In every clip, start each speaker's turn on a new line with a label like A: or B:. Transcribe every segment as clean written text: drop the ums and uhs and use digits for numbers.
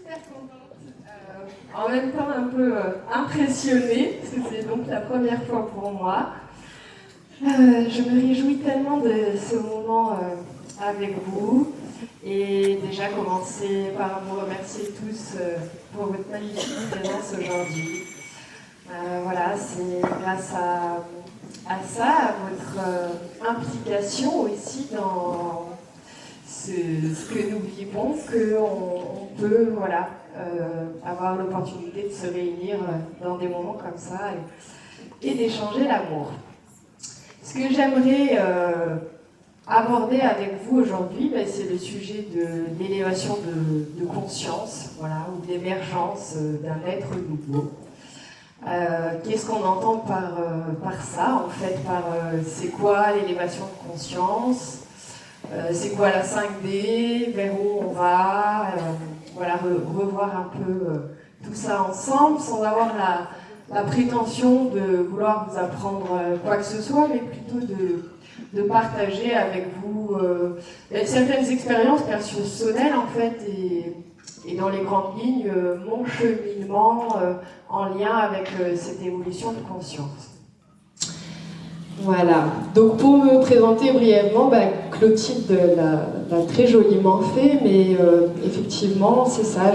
A: super contente. En même temps un peu impressionnée, parce que c'est donc la première fois pour moi. Je me réjouis tellement de ce moment avec vous. Et déjà commencer par vous remercier tous pour votre magnifique présence aujourd'hui. Voilà, c'est grâce à ça, à votre implication aussi dans ce que nous vivons, qu'on peut avoir l'opportunité de se réunir dans des moments comme ça et d'échanger l'amour. Ce que j'aimerais aborder avec vous aujourd'hui, c'est le sujet de l'élévation de conscience, voilà, ou de l'émergence d'un être nouveau. Qu'est-ce qu'on entend par ça, en fait, c'est quoi l'élévation de conscience, c'est quoi la 5D, vers où on va, revoir un peu tout ça ensemble, sans avoir la prétention de vouloir vous apprendre quoi que ce soit, mais plutôt de partager avec vous certaines expériences personnelles, en fait, et dans les grandes lignes, mon cheminement en lien avec cette évolution de conscience. Voilà, donc pour me présenter brièvement, Clotilde l'a très joliment fait, mais effectivement, c'est ça,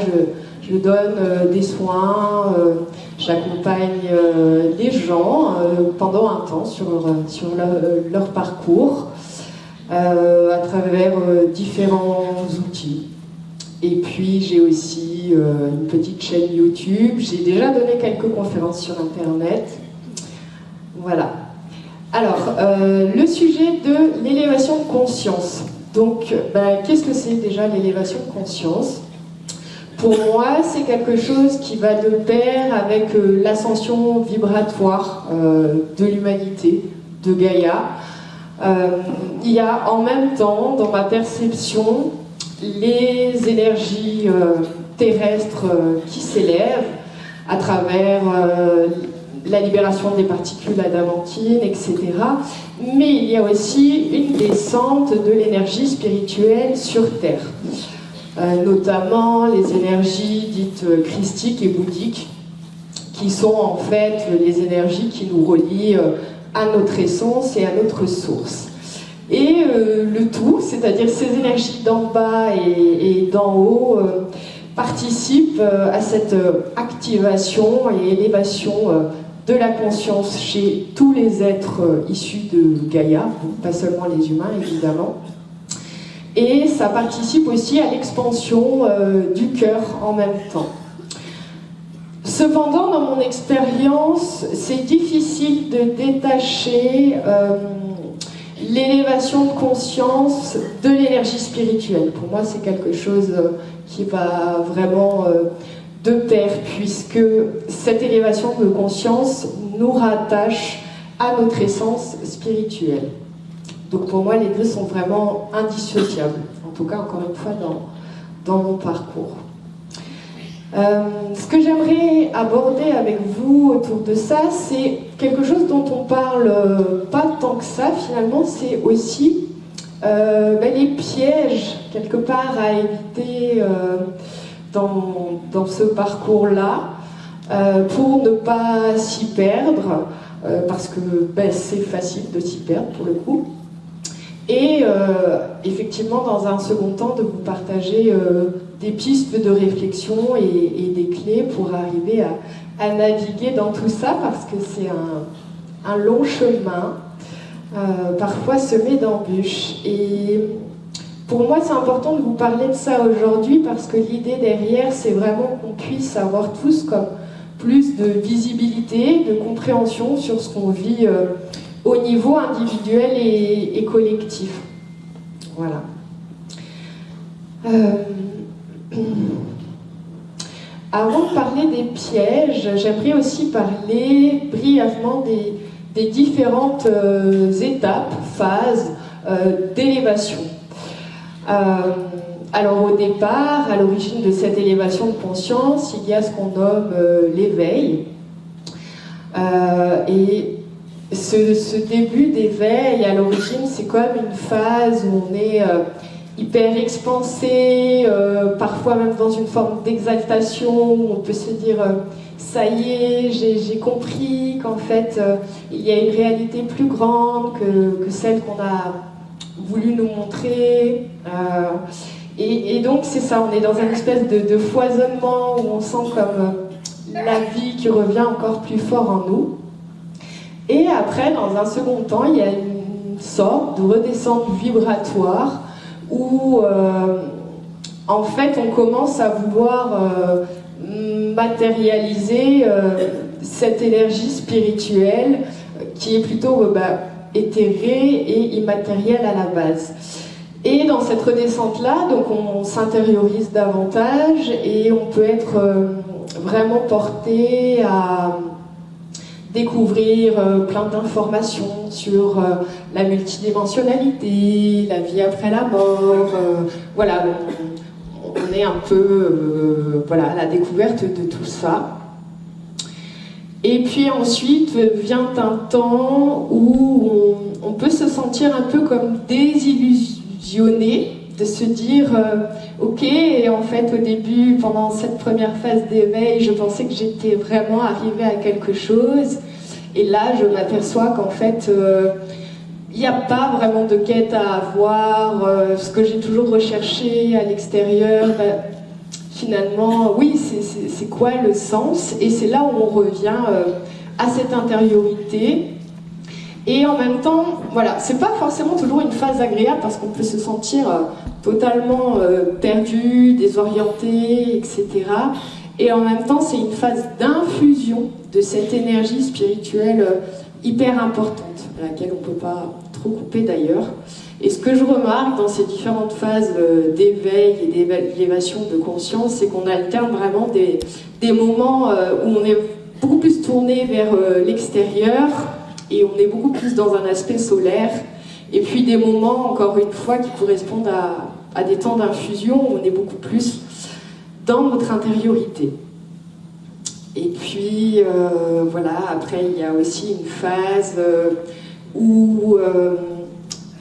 A: je donne des soins, j'accompagne les gens pendant un temps sur leur parcours à travers différents outils. Et puis j'ai aussi une petite chaîne YouTube, j'ai déjà donné quelques conférences sur Internet. Voilà. Alors, le sujet de l'élévation de conscience. Donc, qu'est-ce que c'est déjà l'élévation de conscience ? Pour moi, c'est quelque chose qui va de pair avec l'ascension vibratoire de l'humanité, de Gaïa. Il y a en même temps, dans ma perception, les énergies terrestres qui s'élèvent à travers la libération des particules adamantines, etc. Mais il y a aussi une descente de l'énergie spirituelle sur Terre, notamment les énergies dites christiques et bouddhiques, qui sont en fait les énergies qui nous relient à notre essence et à notre source. Et le tout, c'est-à-dire ces énergies d'en bas et d'en haut, participent à cette activation et élévation de la conscience chez tous les êtres issus de Gaïa, pas seulement les humains évidemment. Et ça participe aussi à l'expansion du cœur en même temps. Cependant, dans mon expérience, c'est difficile de détacher l'élévation de conscience de l'énergie spirituelle. Pour moi, c'est quelque chose qui va vraiment de pair, puisque cette élévation de conscience nous rattache à notre essence spirituelle. Donc pour moi, les deux sont vraiment indissociables, en tout cas, encore une fois, dans mon parcours. Ce que j'aimerais aborder avec vous autour de ça, c'est quelque chose dont on parle pas tant que ça, finalement, c'est aussi les pièges, quelque part, à éviter dans ce parcours-là, pour ne pas s'y perdre, parce que c'est facile de s'y perdre, pour le coup. Et effectivement, dans un second temps, de vous partager des pistes de réflexion et des clés pour arriver à naviguer dans tout ça, parce que c'est un long chemin, parfois semé d'embûches. Et pour moi, c'est important de vous parler de ça aujourd'hui, parce que l'idée derrière, c'est vraiment qu'on puisse avoir tous comme plus de visibilité, de compréhension sur ce qu'on vit au niveau individuel et collectif. Voilà. Avant de parler des pièges, j'aimerais aussi parler brièvement des différentes étapes, phases d'élévation. Alors au départ, à l'origine de cette élévation de conscience, il y a ce qu'on nomme l'éveil. Et ce début d'éveil, à l'origine, c'est comme une phase où on est hyper expansé, parfois même dans une forme d'exaltation, où on peut se dire ça y est, j'ai compris qu'en fait il y a une réalité plus grande que celle qu'on a voulu nous montrer. Et donc c'est ça, on est dans une espèce de foisonnement où on sent comme la vie qui revient encore plus fort en nous. Et après, dans un second temps, il y a une sorte de redescente vibratoire où en fait on commence à vouloir matérialiser cette énergie spirituelle qui est plutôt éthérée et immatérielle à la base. Et dans cette redescente-là, donc on s'intériorise davantage et on peut être vraiment porté à découvrir plein d'informations sur la multidimensionnalité, la vie après la mort. Voilà, on est un peu à la découverte de tout ça. Et puis ensuite vient un temps où on peut se sentir un peu comme désillusionné, de se dire ok, et en fait au début, pendant cette première phase d'éveil, je pensais que j'étais vraiment arrivée à quelque chose, et là je m'aperçois qu'en fait il n'y a pas vraiment de quête à avoir, ce que j'ai toujours recherché à l'extérieur, finalement, oui, c'est quoi le sens? Et c'est là où on revient à cette intériorité. Et en même temps, voilà, c'est pas forcément toujours une phase agréable parce qu'on peut se sentir totalement perdu, désorienté, etc. Et en même temps, c'est une phase d'infusion de cette énergie spirituelle hyper importante, à laquelle on peut pas trop couper d'ailleurs. Et ce que je remarque dans ces différentes phases d'éveil et d'élévation de conscience, c'est qu'on alterne vraiment des moments où on est beaucoup plus tourné vers l'extérieur et on est beaucoup plus dans un aspect solaire. Et puis des moments, encore une fois, qui correspondent à des temps d'infusion où on est beaucoup plus dans notre intériorité. Et puis, voilà, après, il y a aussi une phase où...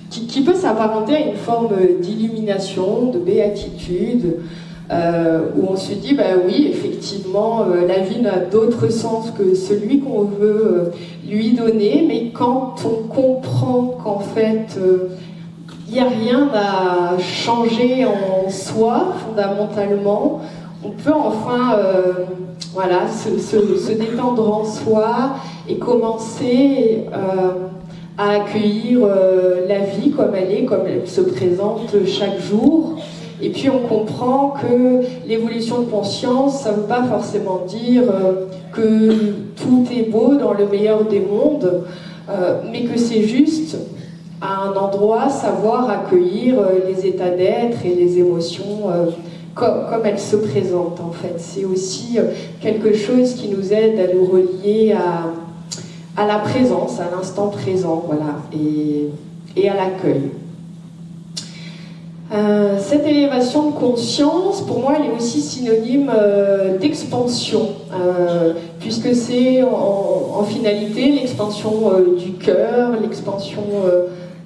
A: qui peut s'apparenter à une forme d'illumination, de béatitude, où on se dit, bah oui, effectivement, la vie n'a d'autre sens que celui qu'on veut lui donner, mais quand on comprend qu'en fait, il n'y a rien à changer en soi, fondamentalement, on peut enfin voilà, se détendre en soi et commencer à accueillir la vie comme elle se présente chaque jour. Et puis on comprend que l'évolution de conscience, ça ne veut pas forcément dire que tout est beau dans le meilleur des mondes, mais que c'est juste à un endroit savoir accueillir les états d'être et les émotions comme elles se présentent en fait. C'est aussi quelque chose qui nous aide à nous relier à la présence, à l'instant présent, voilà, et à l'accueil. Cette élévation de conscience, pour moi, elle est aussi synonyme d'expansion, puisque c'est en finalité l'expansion du cœur, l'expansion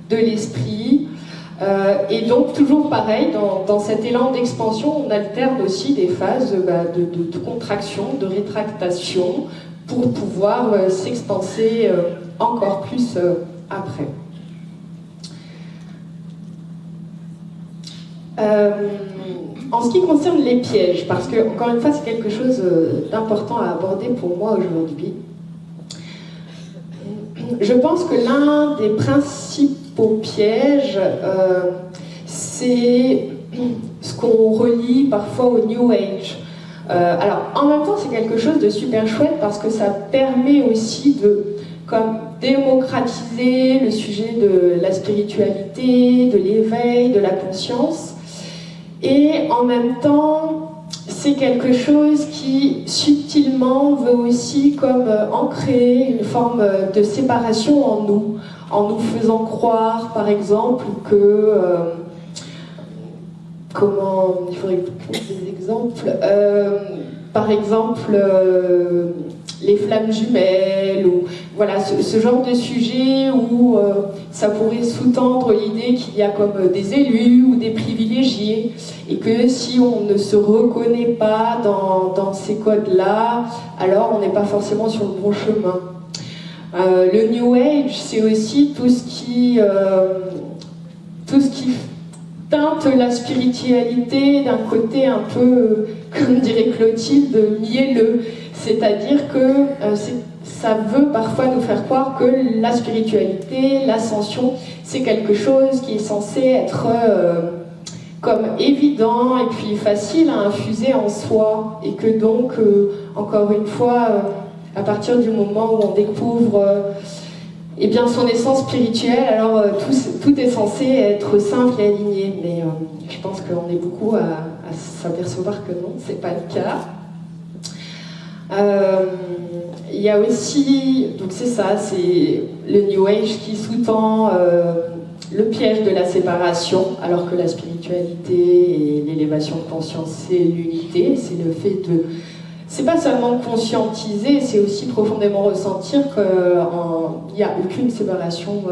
A: de l'esprit. Et donc, toujours pareil, dans cet élan d'expansion, on alterne aussi des phases de contraction, de rétractation, pour pouvoir s'expanser encore plus après. En ce qui concerne les pièges, parce que, encore une fois, c'est quelque chose d'important à aborder pour moi aujourd'hui, je pense que l'un des principaux pièges, c'est ce qu'on relie parfois au New Age. Alors, en même temps, c'est quelque chose de super chouette parce que ça permet aussi de démocratiser le sujet de la spiritualité, de l'éveil, de la conscience. Et en même temps, c'est quelque chose qui subtilement veut aussi ancrer une forme de séparation en nous faisant croire, par exemple, que... il faudrait que je trouve des exemples. Par exemple, les flammes jumelles, ou voilà, ce genre de sujet où ça pourrait sous-tendre l'idée qu'il y a comme des élus ou des privilégiés, et que si on ne se reconnaît pas dans ces codes-là, alors on n'est pas forcément sur le bon chemin. Le New Age, c'est aussi tout ce qui teinte la spiritualité d'un côté un peu, comme dirait Clotilde, mielleux. C'est-à-dire que ça veut parfois nous faire croire que la spiritualité, l'ascension, c'est quelque chose qui est censé être comme évident et puis facile à infuser en soi. Et que donc, encore une fois, à partir du moment où on découvre eh bien, son essence spirituelle, alors tout est censé être simple et aligné. Mais je pense qu'on est beaucoup à s'apercevoir que non, c'est pas le cas. Il y a aussi, donc c'est ça, c'est le New Age qui sous-tend le piège de la séparation, alors que la spiritualité et l'élévation de conscience, c'est l'unité, c'est le fait de... C'est pas seulement conscientiser, c'est aussi profondément ressentir qu'il n'y a aucune séparation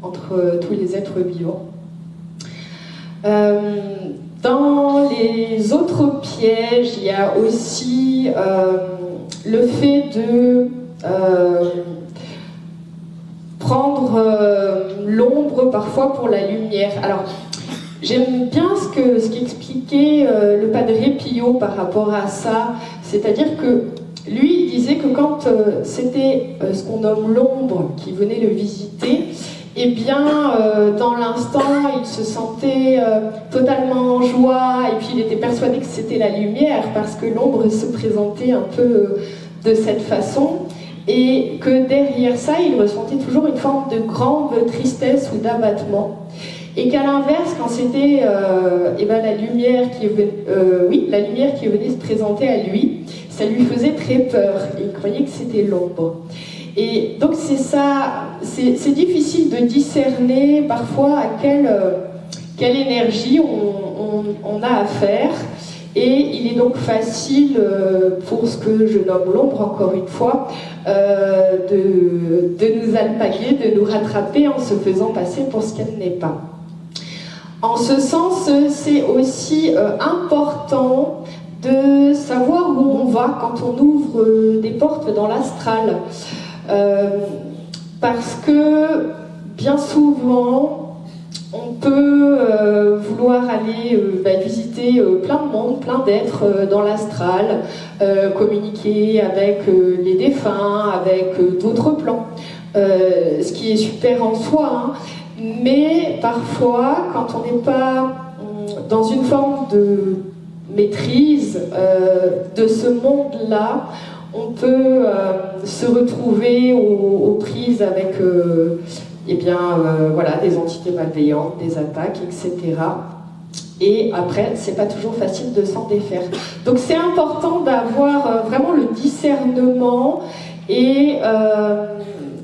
A: entre tous les êtres vivants. Dans les autres pièges, il y a aussi le fait de prendre l'ombre parfois pour la lumière. Alors, j'aime bien ce qu'expliquait le Padre Pio par rapport à ça, c'est-à-dire que lui, il disait que quand c'était ce qu'on nomme l'ombre qui venait le visiter, eh bien, dans l'instant, il se sentait totalement en joie, et puis il était persuadé que c'était la lumière, parce que l'ombre se présentait un peu de cette façon, et que derrière ça, il ressentait toujours une forme de grande tristesse ou d'abattement. Et qu'à l'inverse, quand c'était la lumière qui venait se présenter à lui, ça lui faisait très peur. Il croyait que c'était l'ombre. Et donc c'est ça, c'est difficile de discerner parfois à quelle énergie on a affaire. Et il est donc facile, pour ce que je nomme l'ombre, encore une fois, de nous alpaguer, de nous rattraper en se faisant passer pour ce qu'elle n'est pas. En ce sens, c'est aussi important de savoir où on va quand on ouvre des portes dans l'astral. Parce que bien souvent, on peut vouloir aller visiter plein de monde, plein d'êtres dans l'astral, communiquer avec les défunts, avec d'autres plans, ce qui est super en soi, hein. Mais parfois, quand on n'est pas dans une forme de maîtrise de ce monde-là, on peut se retrouver aux prises avec des entités malveillantes, des attaques, etc. Et après, c'est pas toujours facile de s'en défaire. Donc c'est important d'avoir vraiment le discernement et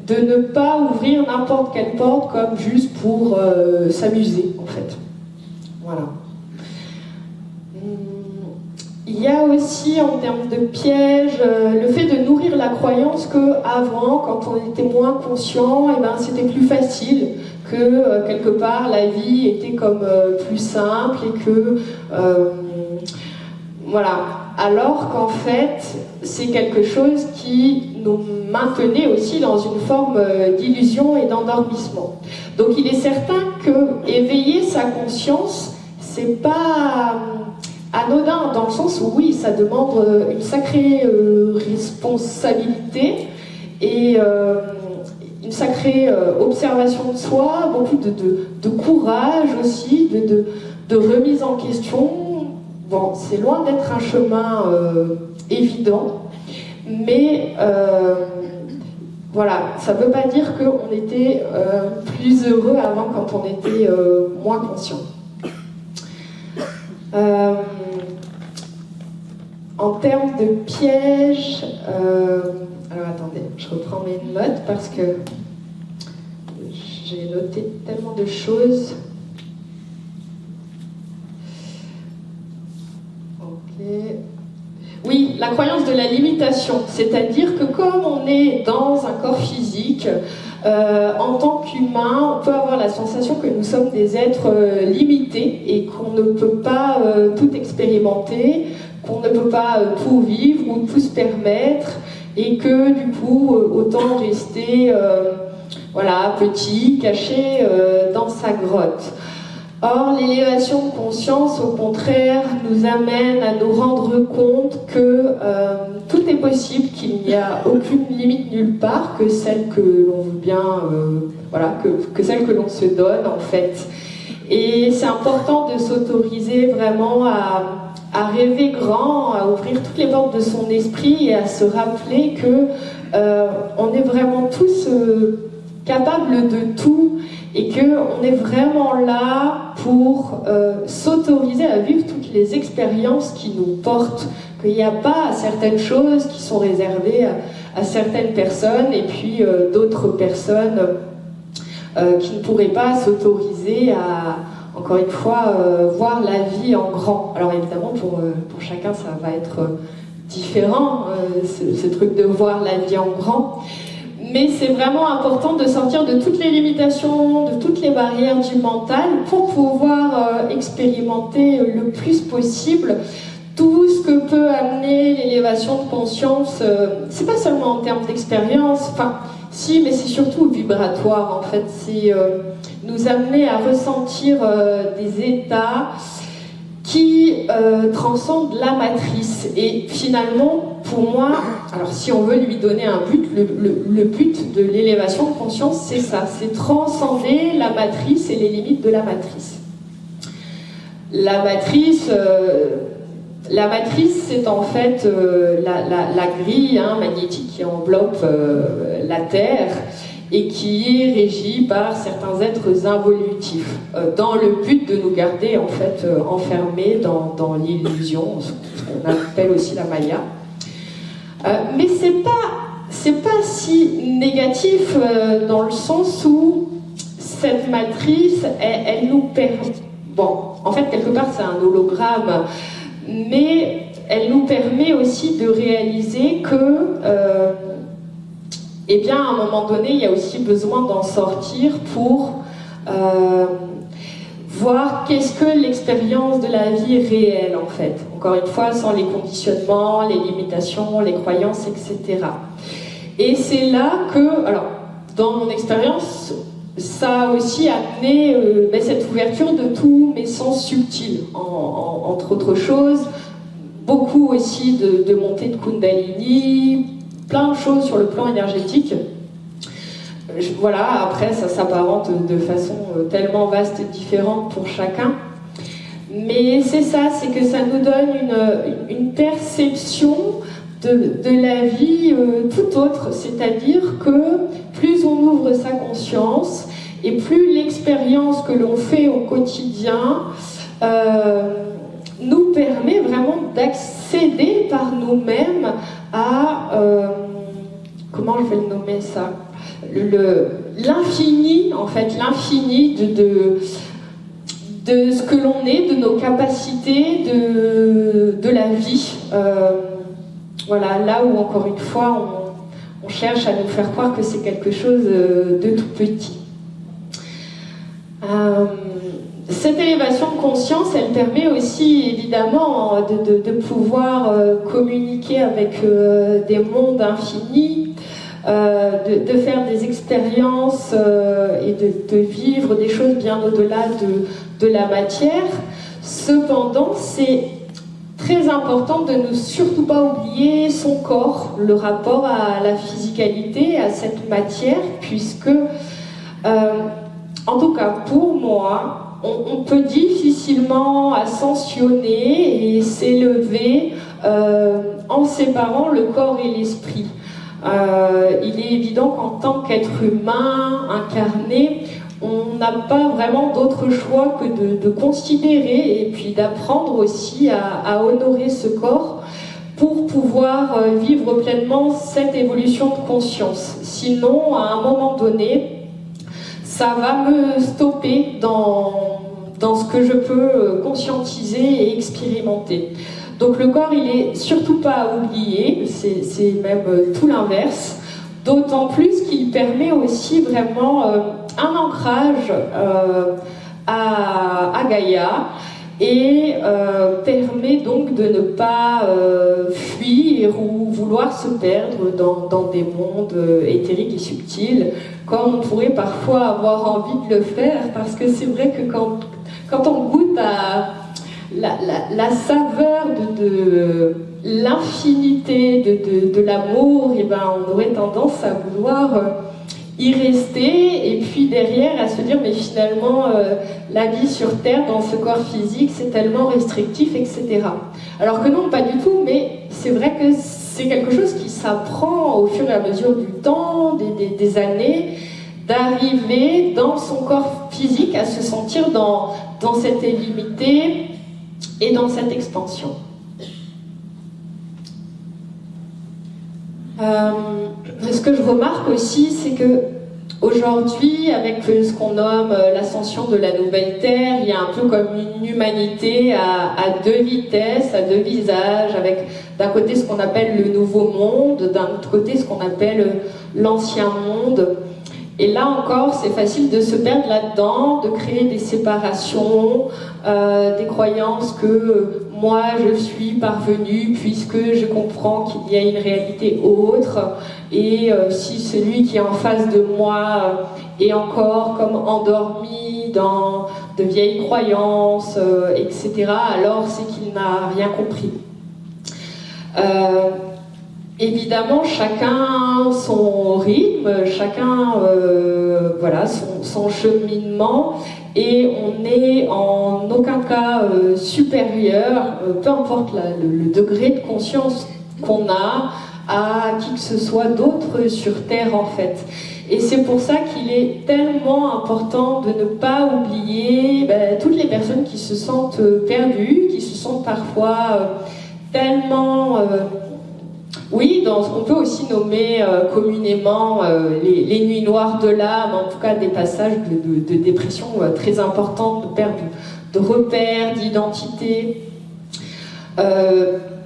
A: de ne pas ouvrir n'importe quelle porte comme juste pour s'amuser, en fait. Voilà. Il y a aussi, en termes de pièges, le fait de nourrir la croyance qu'avant, quand on était moins conscient, c'était plus facile, que quelque part la vie était comme plus simple et que... voilà. Alors qu'en fait, c'est quelque chose qui nous maintenait aussi dans une forme d'illusion et d'endormissement. Donc il est certain que éveiller sa conscience, c'est pas anodin, dans le sens où oui, ça demande une sacrée responsabilité et une sacrée observation de soi, beaucoup de courage aussi, de remise en question. Bon, c'est loin d'être un chemin évident, mais voilà, ça ne veut pas dire qu'on était plus heureux avant quand on était moins conscient. En termes de pièges, alors attendez, je reprends mes notes parce que j'ai noté tellement de choses. Ok. Oui, la croyance de la limitation, c'est-à-dire que comme on est dans un corps physique, en tant qu'humain, on peut avoir la sensation que nous sommes des êtres limités et qu'on ne peut pas tout expérimenter, qu'on ne peut pas tout vivre ou tout se permettre, et que du coup, autant rester voilà, petit, caché dans sa grotte. Or, l'élévation de conscience, au contraire, nous amène à nous rendre compte que tout est possible, qu'il n'y a aucune limite nulle part, que celle que l'on veut bien, voilà, que celle que l'on se donne en fait. Et c'est important de s'autoriser vraiment à rêver grand, à ouvrir toutes les portes de son esprit et à se rappeler que on est vraiment tous capables de tout. Et qu'on est vraiment là pour s'autoriser à vivre toutes les expériences qui nous portent, qu'il n'y a pas certaines choses qui sont réservées à certaines personnes et puis d'autres personnes qui ne pourraient pas s'autoriser à, encore une fois, voir la vie en grand. Alors évidemment, pour chacun, ça va être différent, ce truc de voir la vie en grand. Mais c'est vraiment important de sortir de toutes les limitations, de toutes les barrières du mental pour pouvoir expérimenter le plus possible tout ce que peut amener l'élévation de conscience. C'est pas seulement en termes d'expérience, enfin, si, mais c'est surtout vibratoire en fait. C'est nous amener à ressentir des états qui transcende la matrice. Et finalement, pour moi, alors si on veut lui donner un but, le but de l'élévation de conscience, c'est ça, c'est transcender la matrice et les limites de la matrice. La matrice, c'est en fait la grille magnétique qui enveloppe la Terre et qui est régie par certains êtres involutifs, dans le but de nous garder en fait enfermés dans l'illusion, ce qu'on appelle aussi la Maya. Mais c'est pas si négatif dans le sens où cette matrice, elle nous permet. Bon, en fait, quelque part, c'est un hologramme, mais elle nous permet aussi de réaliser que eh bien, à un moment donné, il y a aussi besoin d'en sortir pour voir qu'est-ce que l'expérience de la vie réelle, en fait. Encore une fois, sans les conditionnements, les limitations, les croyances, etc. Et c'est là que, alors, dans mon expérience, ça a aussi amené cette ouverture de tous mes sens subtils, entre autres choses, beaucoup aussi de montée de Kundalini, plein de choses sur le plan énergétique. Voilà, après ça s'apparente de façon tellement vaste et différente pour chacun. Mais c'est ça, c'est que ça nous donne une perception de la vie tout autre. C'est-à-dire que plus on ouvre sa conscience et plus l'expérience que l'on fait au quotidien nous permet vraiment d'accéder par nous-mêmes à comment je vais le nommer ça, l'infini, en fait, l'infini de ce que l'on est, de nos capacités, de la vie. Voilà, là où encore une fois on cherche à nous faire croire que c'est quelque chose de tout petit. Cette élévation de conscience, elle permet aussi évidemment de pouvoir communiquer avec des mondes infinis, de faire des expériences et de vivre des choses bien au-delà de la matière. Cependant, c'est très important de ne surtout pas oublier son corps, le rapport à la physicalité, à cette matière, puisque, en tout cas pour moi, on peut difficilement ascensionner et s'élever en séparant le corps et l'esprit. Il est évident qu'en tant qu'être humain incarné, on n'a pas vraiment d'autre choix que de considérer et puis d'apprendre aussi à honorer ce corps pour pouvoir vivre pleinement cette évolution de conscience. Sinon, à un moment donné, ça va me stopper dans ce que je peux conscientiser et expérimenter. Donc le corps, il est surtout pas à oublier, c'est même tout l'inverse, d'autant plus qu'il permet aussi vraiment un ancrage à Gaïa, et permet donc de ne pas fuir ou vouloir se perdre dans des mondes éthériques et subtils, comme on pourrait parfois avoir envie de le faire, parce que c'est vrai que quand on goûte à la saveur de l'infinité de l'amour, et ben on aurait tendance à vouloir y rester, et puis derrière à se dire mais finalement la vie sur Terre dans ce corps physique c'est tellement restrictif, etc. Alors que non, pas du tout, mais c'est vrai que c'est quelque chose qui s'apprend au fur et à mesure du temps, des années, d'arriver dans son corps physique à se sentir dans cette illimité et dans cette expansion. Ce que je remarque aussi, c'est que aujourd'hui, avec ce qu'on nomme l'ascension de la nouvelle Terre, il y a un peu comme une humanité à deux vitesses, à deux visages, avec d'un côté ce qu'on appelle le nouveau monde, d'un autre côté ce qu'on appelle l'ancien monde. Et là encore, c'est facile de se perdre là-dedans, de créer des séparations, des croyances que moi je suis parvenue puisque je comprends qu'il y a une réalité autre, et si celui qui est en face de moi est encore comme endormi dans de vieilles croyances, etc., alors c'est qu'il n'a rien compris. Évidemment, chacun son rythme, chacun voilà, son cheminement, et on n'est en aucun cas supérieur, peu importe le degré de conscience qu'on a, à qui que ce soit d'autre sur Terre en fait. Et c'est pour ça qu'il est tellement important de ne pas oublier toutes les personnes qui se sentent perdues, qui se sentent parfois tellement... oui, dans ce qu'on peut aussi nommer communément les nuits noires de l'âme, en tout cas des passages de dépression très importants, de perte de repères, d'identité.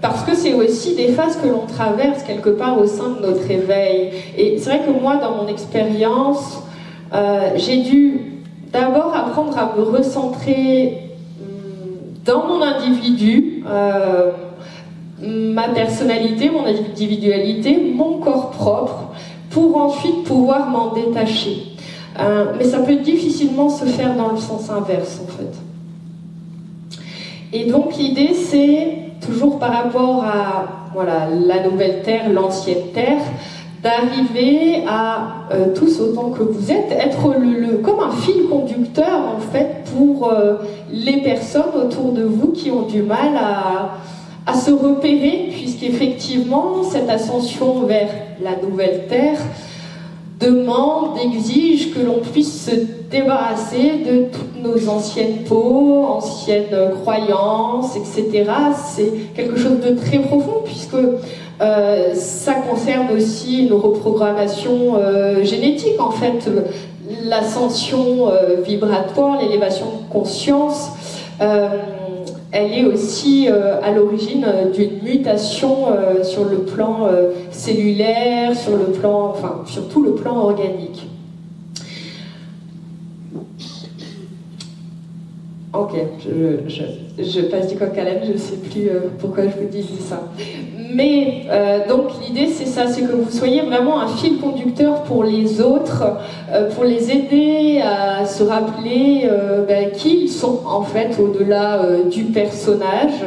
A: Parce que c'est aussi des phases que l'on traverse quelque part au sein de notre éveil. Et c'est vrai que moi, dans mon expérience, j'ai dû d'abord apprendre à me recentrer dans mon individu, ma personnalité, mon individualité, mon corps propre, pour ensuite pouvoir m'en détacher. Mais ça peut difficilement se faire dans le sens inverse, en fait. Et donc l'idée, c'est, toujours par rapport à voilà, la nouvelle Terre, l'ancienne Terre, d'arriver à, tous autant que vous êtes, être comme un fil conducteur, en fait, pour les personnes autour de vous qui ont du mal à se repérer, puisqu'effectivement, cette ascension vers la nouvelle Terre demande, exige que l'on puisse se débarrasser de toutes nos anciennes peaux, anciennes croyances, etc. C'est quelque chose de très profond, puisque ça concerne aussi nos reprogrammations génétiques, en fait, l'ascension vibratoire, l'élévation de conscience. Elle est aussi à l'origine d'une mutation sur le plan cellulaire, sur le plan, enfin, sur tout le plan organique. Ok, je passe du coq à l'âne, je ne sais plus pourquoi je vous disais ça. Mais donc l'idée c'est ça, c'est que vous soyez vraiment un fil conducteur pour les autres, pour les aider à se rappeler qui ils sont en fait au-delà du personnage.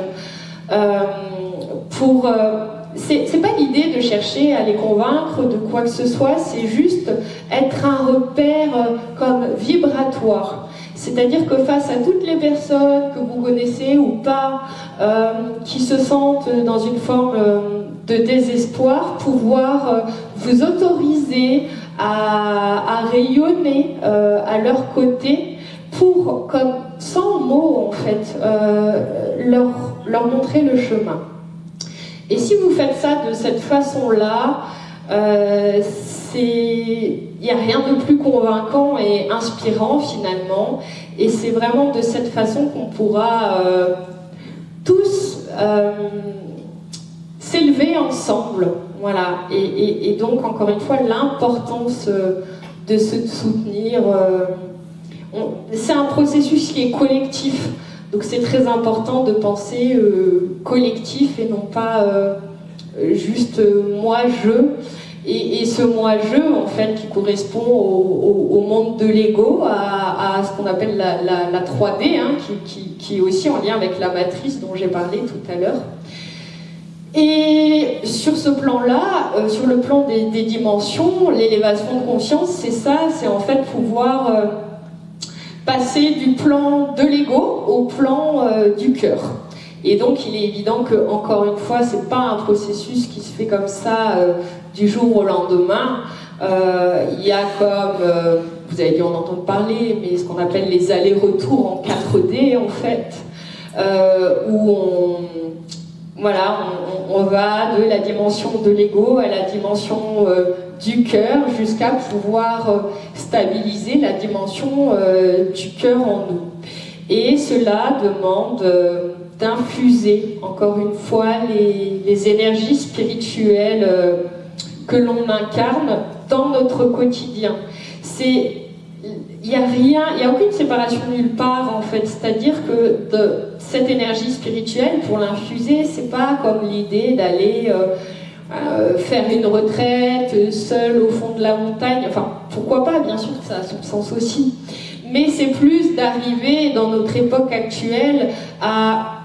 A: C'est pas l'idée de chercher à les convaincre de quoi que ce soit, c'est juste être un repère comme vibratoire. C'est-à-dire que face à toutes les personnes que vous connaissez ou pas, qui se sentent dans une forme de désespoir, pouvoir vous autoriser à rayonner à leur côté pour, comme sans mots en fait, leur montrer le chemin. Et si vous faites ça de cette façon-là, il n'y a rien de plus convaincant et inspirant finalement, et c'est vraiment de cette façon qu'on pourra tous s'élever ensemble, voilà. Et donc, encore une fois, l'importance de se soutenir. C'est un processus qui est collectif, donc c'est très important de penser collectif et non pas juste moi-je. Et ce moi-je, en fait, qui correspond au monde de l'ego, à ce qu'on appelle la 3D, hein, qui est aussi en lien avec la matrice dont j'ai parlé tout à l'heure. Et sur ce plan-là, sur le plan des dimensions, l'élévation de conscience, c'est ça, c'est en fait pouvoir passer du plan de l'ego au plan du cœur. Et donc il est évident que, encore une fois, c'est pas un processus qui se fait comme ça du jour au lendemain. Il y a comme, vous avez dû en entendre parler, mais ce qu'on appelle les allers-retours en 4D en fait, où on va de la dimension de l'ego à la dimension du cœur jusqu'à pouvoir stabiliser la dimension du cœur en nous. Et cela demande d'infuser, encore une fois, les énergies spirituelles que l'on incarne dans notre quotidien. Il n'y a aucune séparation nulle part en fait, c'est-à-dire que cette énergie spirituelle, pour l'infuser, c'est pas comme l'idée d'aller faire une retraite seul au fond de la montagne, enfin pourquoi pas, bien sûr que ça a son sens aussi, mais c'est plus d'arriver dans notre époque actuelle à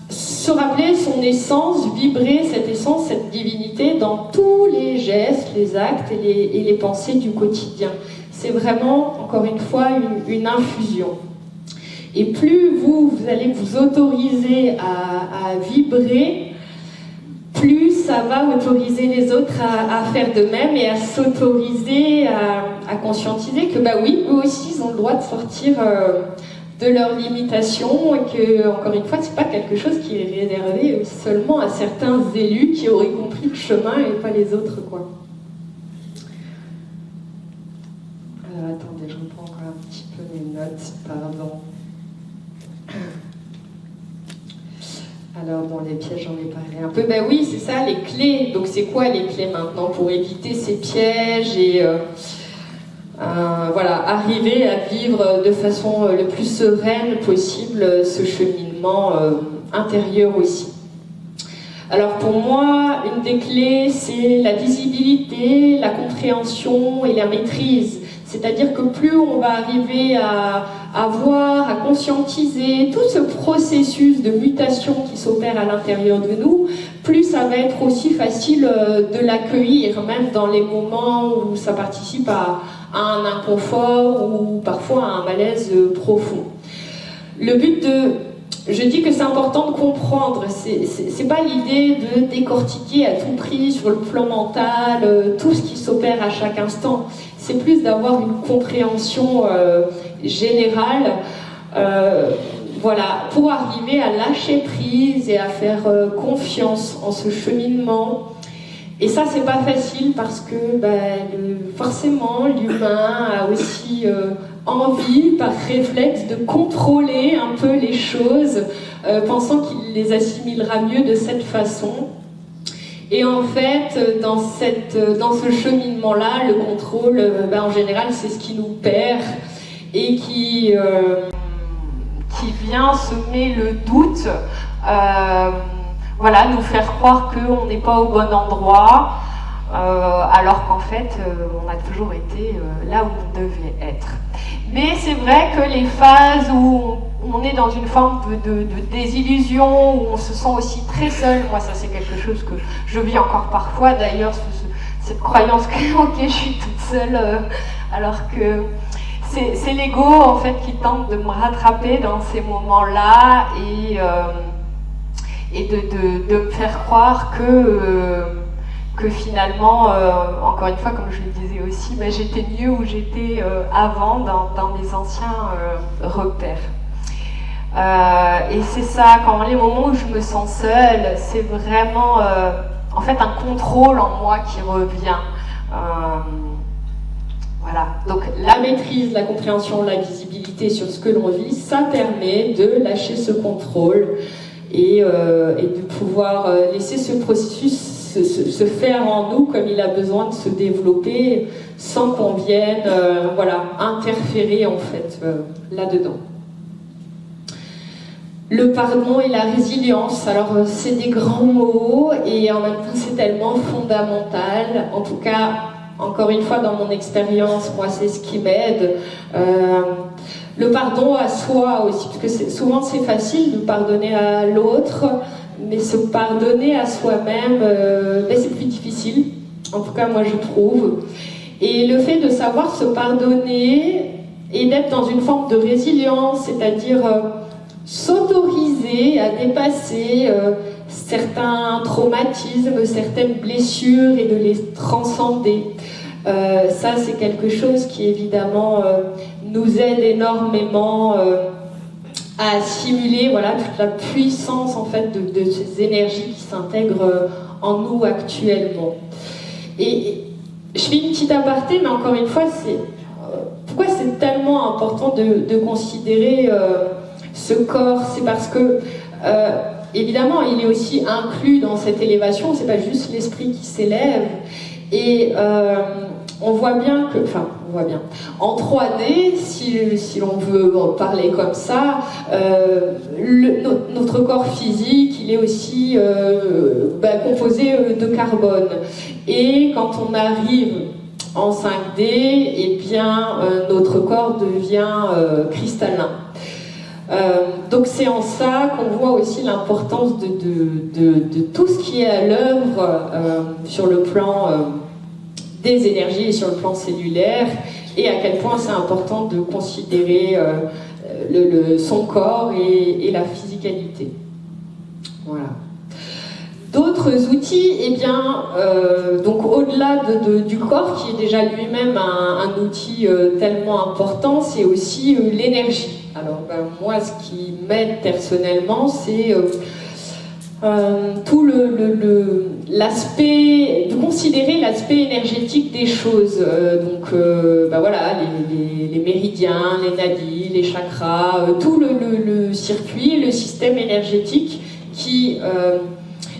A: se rappeler son essence, vibrer cette essence, cette divinité dans tous les gestes, les actes et les pensées du quotidien. C'est vraiment, encore une fois, une infusion. Et plus vous allez vous autoriser à vibrer, plus ça va autoriser les autres à faire de même et à s'autoriser, à conscientiser que, bah oui, eux aussi, ils ont le droit de sortir de leurs limitations et que, encore une fois, c'est pas quelque chose qui est réservé seulement à certains élus qui auraient compris le chemin et pas les autres, quoi. Attendez, je reprends encore un petit peu mes notes, pardon. Alors, bon, les pièges, j'en ai parlé un peu. Ben oui, c'est ça, les clés. Donc, c'est quoi les clés maintenant pour éviter ces pièges et voilà, arriver à vivre de façon le plus sereine possible ce cheminement intérieur aussi. Alors, pour moi, une des clés, c'est la visibilité, la compréhension et la maîtrise. C'est-à-dire que plus on va arriver à voir, à conscientiser tout ce processus de mutation qui s'opère à l'intérieur de nous, plus ça va être aussi facile de l'accueillir, même dans les moments où ça participe à un inconfort ou parfois à un malaise profond. Le but je dis que c'est important de comprendre, c'est pas l'idée de décortiquer à tout prix sur le plan mental tout ce qui s'opère à chaque instant. C'est plus d'avoir une compréhension générale, voilà, pour arriver à lâcher prise et à faire confiance en ce cheminement. Et ça, c'est pas facile parce que forcément, l'humain a aussi envie, par réflexe, de contrôler un peu les choses, pensant qu'il les assimilera mieux de cette façon. Et en fait, dans ce cheminement-là, le contrôle, en général, c'est ce qui nous perd et qui vient semer le doute, voilà, nous faire croire qu'on n'est pas au bon endroit, alors qu'en fait, on a toujours été là où on devait être. Mais c'est vrai que les phases où on est dans une forme de désillusion, où on se sent aussi très seul, moi ça c'est quelque chose que je vis encore parfois d'ailleurs, cette croyance que ok, je suis toute seule, alors que c'est l'ego en fait qui tente de me rattraper dans ces moments-là et de me faire croire que finalement, encore une fois, comme je le disais aussi, j'étais mieux où j'étais avant dans mes anciens repères. Et c'est ça, quand les moments où je me sens seule, c'est vraiment en fait un contrôle en moi qui revient. Voilà. Donc la maîtrise, la compréhension, la visibilité sur ce que l'on vit, ça permet de lâcher ce contrôle et de pouvoir laisser ce processus se faire en nous comme il a besoin de se développer sans qu'on vienne voilà, interférer en fait là-dedans. Le pardon et la résilience, alors c'est des grands mots et en même temps c'est tellement fondamental, en tout cas encore une fois dans mon expérience, moi c'est ce qui m'aide. Le pardon à soi aussi, parce que souvent c'est facile de pardonner à l'autre, mais se pardonner à soi-même, c'est plus difficile, en tout cas moi je trouve. Et le fait de savoir se pardonner et d'être dans une forme de résilience, c'est-à-dire s'autoriser à dépasser certains traumatismes, certaines blessures et de les transcender. Ça, c'est quelque chose qui évidemment nous aide énormément à assimiler voilà, toute la puissance en fait, de ces énergies qui s'intègrent en nous actuellement. Et je fais une petite aparté, mais encore une fois, pourquoi c'est tellement important de considérer ce corps, c'est parce que évidemment il est aussi inclus dans cette élévation, c'est pas juste l'esprit qui s'élève et on voit bien que, en 3D, si l'on veut en parler comme ça, notre corps physique, il est aussi composé de carbone. Et quand on arrive en 5D, eh bien, notre corps devient cristallin. Donc c'est en ça qu'on voit aussi l'importance de tout ce qui est à l'œuvre sur le plan des énergies et sur le plan cellulaire, et à quel point c'est important de considérer son corps et la physicalité. Voilà. D'autres outils, eh bien, donc au-delà du corps, qui est déjà lui-même un outil tellement important, c'est aussi l'énergie. Alors moi, ce qui m'aide personnellement, c'est tout l'aspect, de considérer l'aspect énergétique des choses. Donc voilà, les méridiens, les nadis, les chakras, tout le circuit, le système énergétique qui...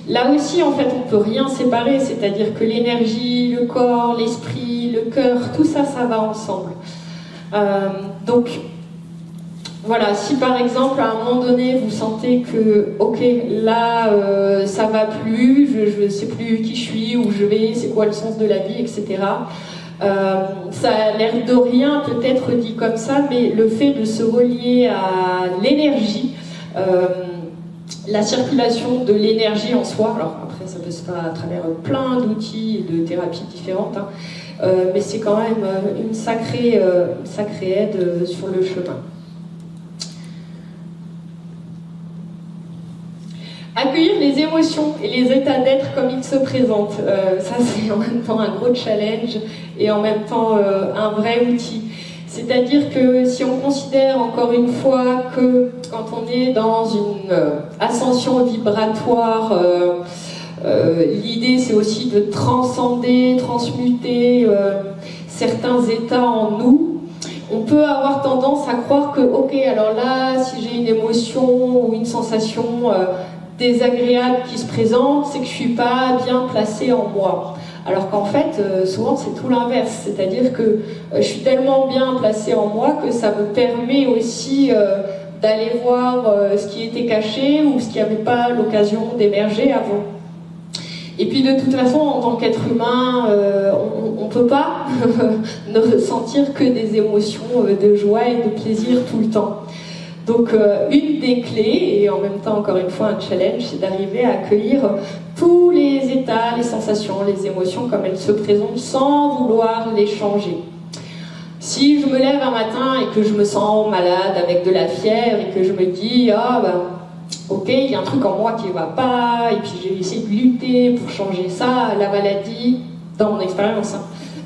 A: là aussi, en fait, on ne peut rien séparer, c'est-à-dire que l'énergie, le corps, l'esprit, le cœur, tout ça, ça va ensemble. Donc, voilà, si par exemple, à un moment donné, vous sentez que, ok, là, ça va plus, je ne sais plus qui je suis, où je vais, c'est quoi le sens de la vie, etc. Ça a l'air de rien, peut-être dit comme ça, mais le fait de se relier à l'énergie, la circulation de l'énergie en soi, alors après ça peut se faire à travers plein d'outils et de thérapies différentes, hein, mais c'est quand même une sacrée aide sur le chemin. Accueillir les émotions et les états d'être comme ils se présentent, ça c'est en même temps un gros challenge et en même temps un vrai outil. C'est-à-dire que si on considère encore une fois que quand on est dans une ascension vibratoire, l'idée c'est aussi de transcender, transmuter certains états en nous, on peut avoir tendance à croire que, ok, alors là, si j'ai une émotion ou une sensation désagréable qui se présente, c'est que je ne suis pas bien placée en moi. Alors qu'en fait, souvent c'est tout l'inverse, c'est-à-dire que je suis tellement bien placée en moi que ça me permet aussi d'aller voir ce qui était caché ou ce qui n'avait pas l'occasion d'émerger avant. Et puis de toute façon, en tant qu'être humain, on ne peut pas ne ressentir que des émotions de joie et de plaisir tout le temps. Donc une des clés, et en même temps encore une fois un challenge, c'est d'arriver à accueillir tous les états, les sensations, les émotions comme elles se présentent sans vouloir les changer. Si je me lève un matin et que je me sens malade avec de la fièvre et que je me dis ok, il y a un truc en moi qui ne va pas et puis j'ai essayé de lutter pour changer ça, la maladie, dans mon expérience,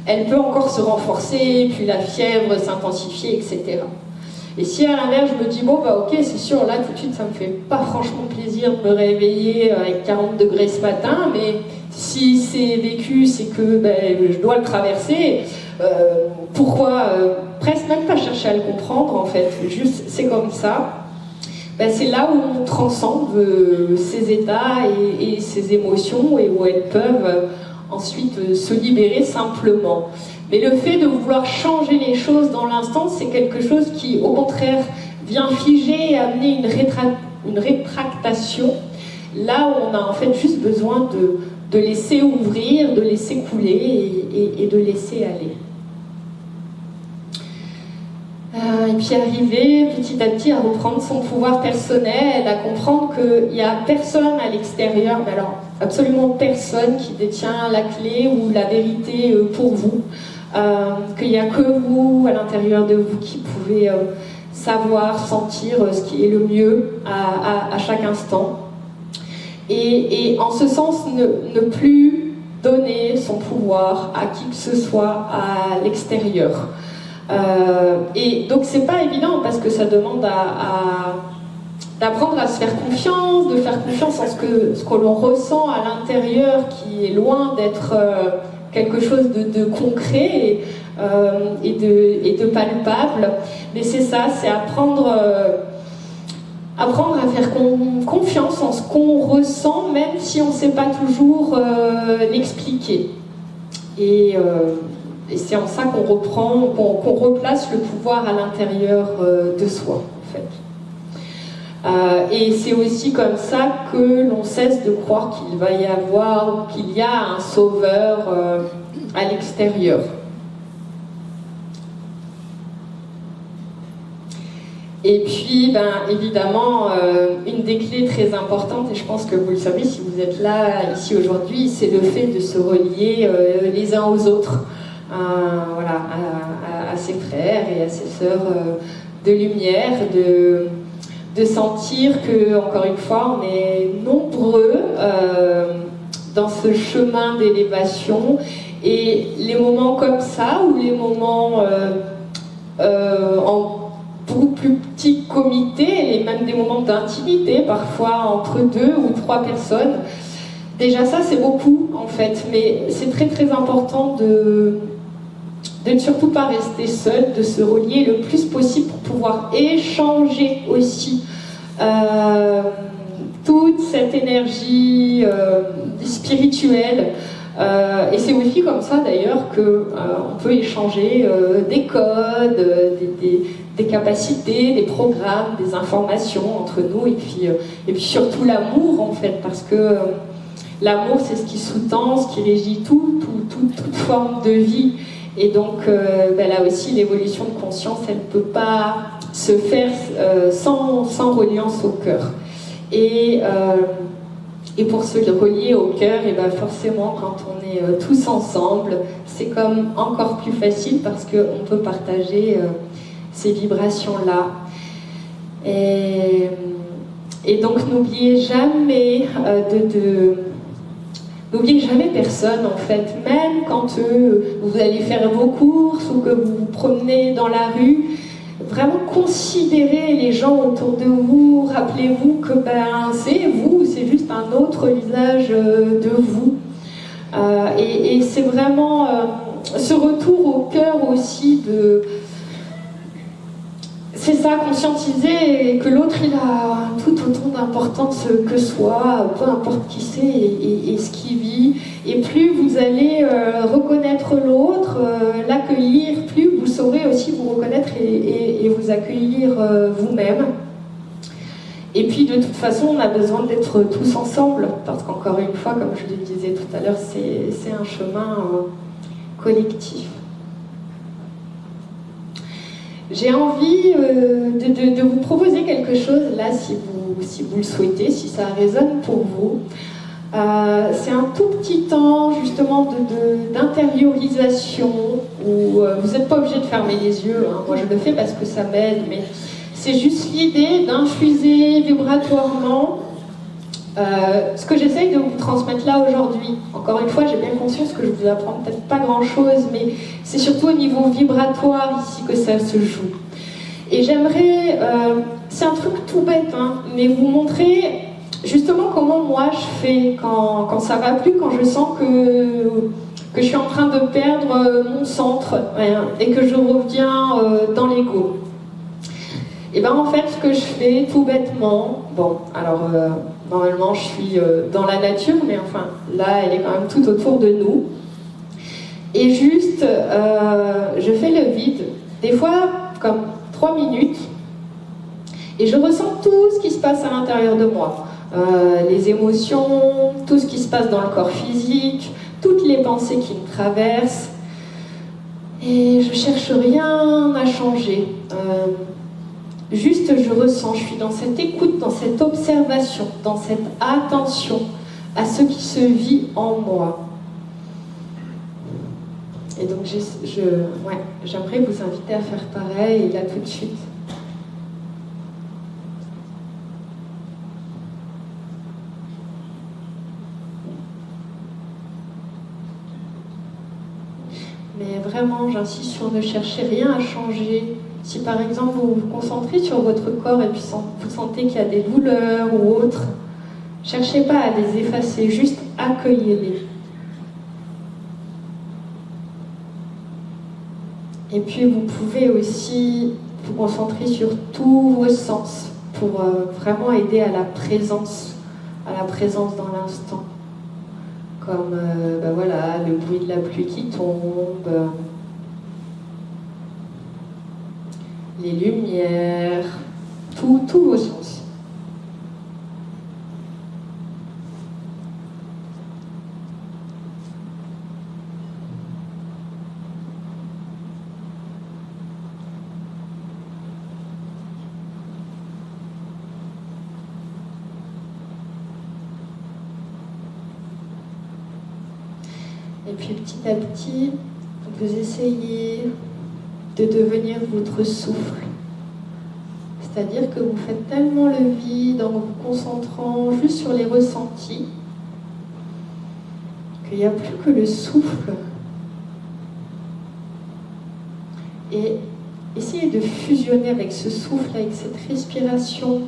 A: elle peut encore se renforcer, puis la fièvre s'intensifier, etc. Et si à l'inverse je me dis ok, c'est sûr, là tout de suite ça me fait pas franchement plaisir de me réveiller avec 40 degrés ce matin, mais si c'est vécu, c'est que je dois le traverser, pourquoi presque même pas chercher à le comprendre en fait, juste c'est comme ça.
B: ben, c'est là où on transcende ces états et ces émotions et où elles peuvent ensuite se libérer simplement. Mais le fait de vouloir changer les choses dans l'instant, c'est quelque chose qui, au contraire, vient figer et amener une rétractation, là où on a en fait juste besoin de laisser ouvrir, de laisser couler et de laisser aller. Et puis arriver petit à petit à reprendre son pouvoir personnel, à comprendre qu'il n'y a personne à l'extérieur, mais alors absolument personne qui détient la clé ou la vérité pour vous, qu'il n'y a que vous à l'intérieur de vous qui pouvez savoir, sentir ce qui est le mieux à chaque instant. Et en ce sens, ne plus donner son pouvoir à qui que ce soit à l'extérieur. Et donc c'est pas évident parce que ça demande d'apprendre à se faire confiance, de faire confiance en ce que l'on ressent à l'intérieur qui est loin d'être quelque chose de concret et de palpable. Mais c'est ça, c'est apprendre à faire confiance en ce qu'on ressent même si on ne sait pas toujours l'expliquer. Et c'est en ça qu'on replace le pouvoir à l'intérieur de soi, en fait. Et c'est aussi comme ça que l'on cesse de croire qu'il va y avoir, qu'il y a un sauveur à l'extérieur. Et puis, évidemment, une des clés très importantes, et je pense que vous le savez si vous êtes là, ici aujourd'hui, c'est le fait de se relier les uns aux autres. Voilà, à ses frères et à ses sœurs de lumière, de sentir que, encore une fois, on est nombreux dans ce chemin d'élévation, et les moments comme ça, ou les moments en beaucoup plus petits comités, et même des moments d'intimité, parfois entre 2 ou 3 personnes, déjà ça c'est beaucoup en fait, mais c'est très très important de ne surtout pas rester seul, de se relier le plus possible pour pouvoir échanger aussi toute cette énergie spirituelle. Et c'est aussi comme ça d'ailleurs qu'on peut échanger des codes, des capacités, des programmes, des informations entre nous, et puis surtout l'amour en fait, parce que l'amour c'est ce qui sous-tend, ce qui régit toute forme de vie. Et donc là aussi l'évolution de conscience elle ne peut pas se faire sans reliance au cœur. Et pour se relier au cœur, et forcément quand on est tous ensemble, c'est comme encore plus facile parce qu'on peut partager ces vibrations-là. Et donc n'oubliez jamais n'oubliez jamais personne en fait, même quand vous allez faire vos courses ou que vous vous promenez dans la rue, vraiment considérez les gens autour de vous, rappelez-vous que c'est vous, c'est juste un autre visage de vous. Et c'est vraiment ce retour au cœur aussi c'est ça, conscientiser que l'autre il a tout autant d'importance que soi, peu importe qui c'est et ce qu'il vit. Et plus vous allez reconnaître l'autre, l'accueillir, plus vous saurez aussi vous reconnaître et vous accueillir vous-même. Et puis de toute façon, on a besoin d'être tous ensemble, parce qu'encore une fois, comme je le disais tout à l'heure, c'est un chemin collectif. J'ai envie de vous proposer quelque chose là, si vous le souhaitez, si ça résonne pour vous. C'est un tout petit temps justement d'intériorisation où vous n'êtes pas obligé de fermer les yeux, hein. Moi je le fais parce que ça m'aide, mais c'est juste l'idée d'infuser vibratoirement ce que j'essaye de vous transmettre là aujourd'hui. Encore une fois, j'ai bien conscience que je vous apprends peut-être pas grand-chose, mais c'est surtout au niveau vibratoire ici que ça se joue. Et j'aimerais, c'est un truc tout bête, hein, mais vous montrer justement comment moi je fais quand ça va plus, quand je sens que je suis en train de perdre mon centre et que je reviens dans l'ego. Et bien en fait, ce que je fais tout bêtement, bon, alors normalement je suis dans la nature, mais enfin là elle est quand même tout autour de nous. Et juste, je fais le vide, des fois comme 3 minutes, et je ressens tout ce qui se passe à l'intérieur de moi. Les émotions, tout ce qui se passe dans le corps physique, toutes les pensées qui me traversent. Et je cherche rien à changer. Juste je ressens, je suis dans cette écoute, dans cette observation, dans cette attention à ce qui se vit en moi. Et donc j'aimerais vous inviter à faire pareil, là tout de suite. Mais vraiment, j'insiste sur ne chercher rien à changer. Si par exemple vous vous concentrez sur votre corps et puis vous sentez qu'il y a des douleurs ou autres, cherchez pas à les effacer, juste accueillez-les. Et puis vous pouvez aussi vous concentrer sur tous vos sens pour vraiment aider à la présence dans l'instant. Comme voilà, le bruit de la pluie qui tombe, les lumières, tous vos sens. Et puis petit à petit, vous essayez de devenir votre souffle. C'est-à-dire que vous faites tellement le vide en vous concentrant juste sur les ressentis qu'il n'y a plus que le souffle. Et essayez de fusionner avec ce souffle, avec cette respiration.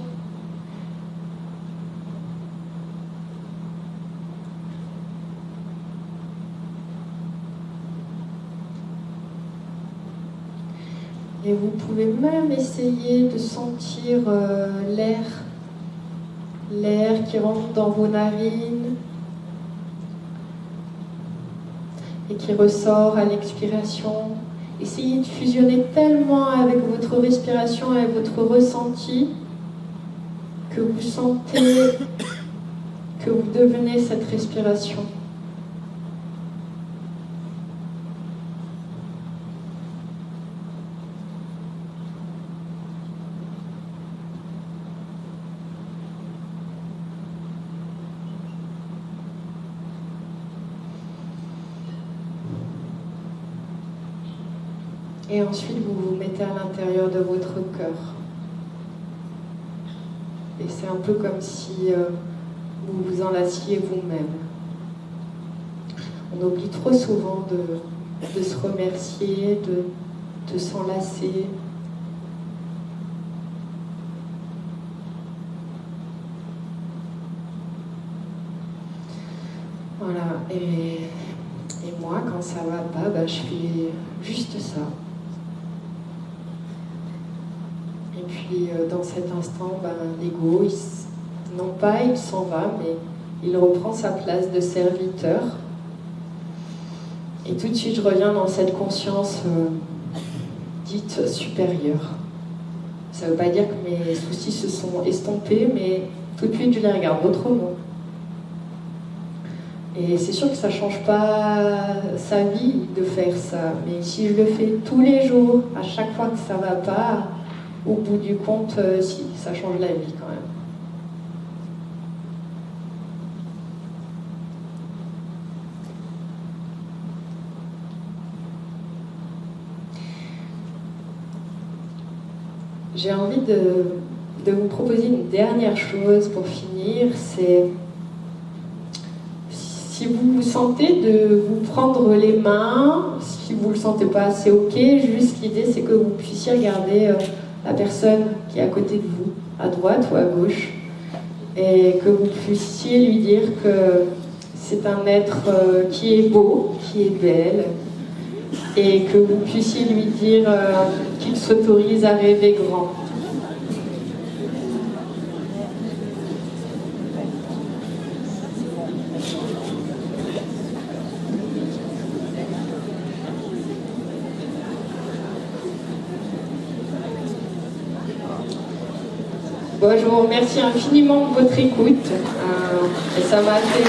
B: Et vous pouvez même essayer de sentir l'air qui rentre dans vos narines et qui ressort à l'expiration. Essayez de fusionner tellement avec votre respiration, avec votre ressenti, que vous sentez que vous devenez cette respiration. Et ensuite, vous vous mettez à l'intérieur de votre cœur. Et c'est un peu comme si vous vous enlaciez vous-même. On oublie trop souvent de se remercier, de s'enlacer. Voilà. Et moi, quand ça va pas, je fais juste ça. Et puis dans cet instant, l'ego, il s'en va, mais il reprend sa place de serviteur. Et tout de suite, je reviens dans cette conscience dite supérieure. Ça ne veut pas dire que mes soucis se sont estompés, mais tout de suite, je les regarde autrement. Et c'est sûr que ça ne change pas sa vie de faire ça, mais si je le fais tous les jours, à chaque fois que ça ne va pas, au bout du compte, si, ça change la vie quand même. J'ai envie de vous proposer une dernière chose pour finir, c'est si vous vous sentez de vous prendre les mains, si vous ne le sentez pas, c'est ok, juste l'idée c'est que vous puissiez regarder la personne qui est à côté de vous, à droite ou à gauche, et que vous puissiez lui dire que c'est un être qui est beau, qui est belle, et que vous puissiez lui dire qu'il s'autorise à rêver grand. Bon, je vous remercie infiniment de votre écoute. Et ça m'a fait